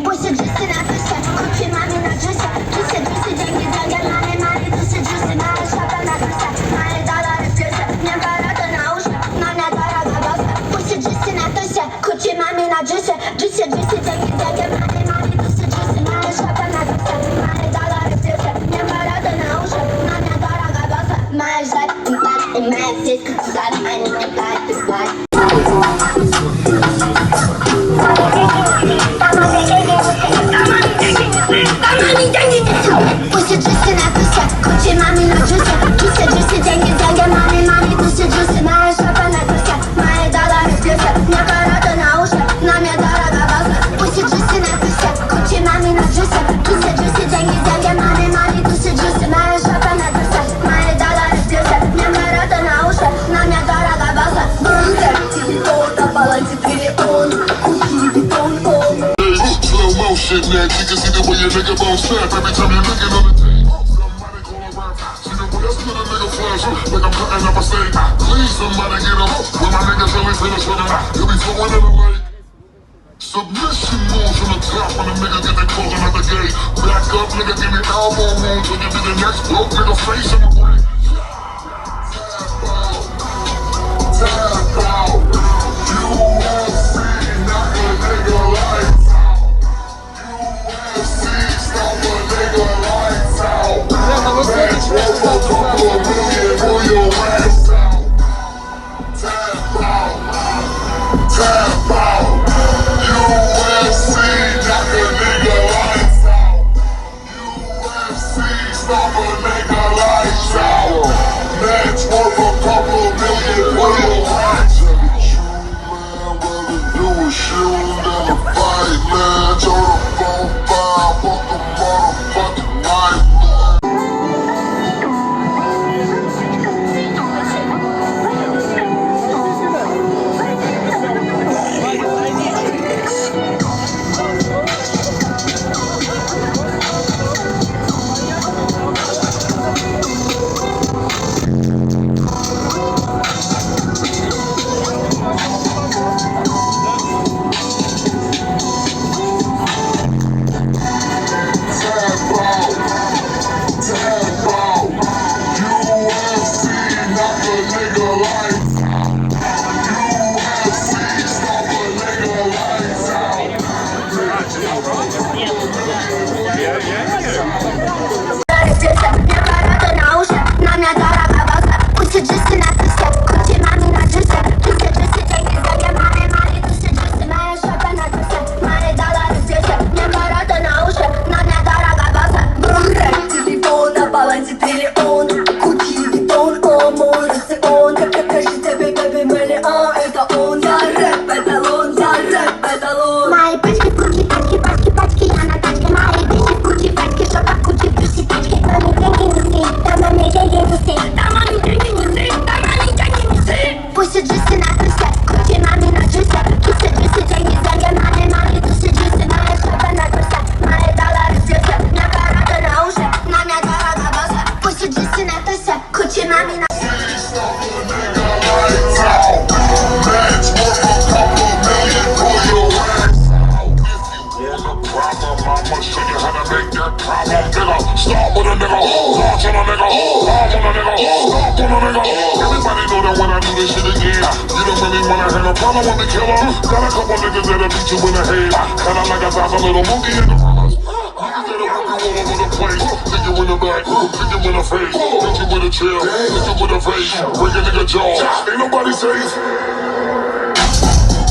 Puxa juice na puxa, curte mami na juice. Juice, juice, dengue, dengue, mami, mami, juice, juice, mami, chapa na puxa. Mami, dólar, juice, minha barata na ucha, na minha dora gabosa. Puxa juice na puxa, curte mami na juice. Juice, juice, dengue, dengue, mami, mami, juice, juice, mami, chapa na puxa. Mami, dólar, juice, minha barata na ucha, na minha dora gabosa. Mais like, mais disco, got money, got the blood. Puxa juice na puxa, curte mami na juice. Juice, juice, dengue, dengue, mami, mami, juice, juice, mami, chapa na puxa. Mami, dólar, juice, minha barata na ucha, na minha dora gabosa. Puxa juice na puxa, curte mami na juice. Juice, juice, dengue, dengue, mami, mami, juice, juice, mami, chapa na puxa. Mami, dólar, juice, minha barata na ucha, na minha dora gabosa. Volta, balance, trilhão, shit next, you can see the way your nigga gon' snap every time you looking on the tape. Somebody call around, see the way I see the nigga flash, like I'm cutting up a steak. Please somebody get him, when my niggas really finish with him, he'll be flowing in the lake. Submission moves from the top when the nigga get their closing at the gate. Back up, nigga, give me elbow room till you be the next broke nigga face in my break. Tap out, UFC, knock a nigga like everybody know that when I do this shit again, you don't really wanna hang a problem with the killer. Got a couple niggas that'll beat you in the head, kinda like a thousand little monkey in the promise. Niggas that'll whip you all over the place, hit you in the back, hit you in the face, hit you with a chair, hit you with a face, break a nigga jaw. Ain't nobody safe.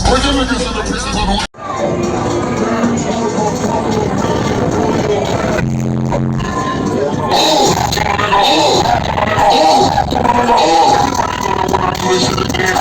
Break a niggas in the pieces of the Everybody know that when I do this shit again,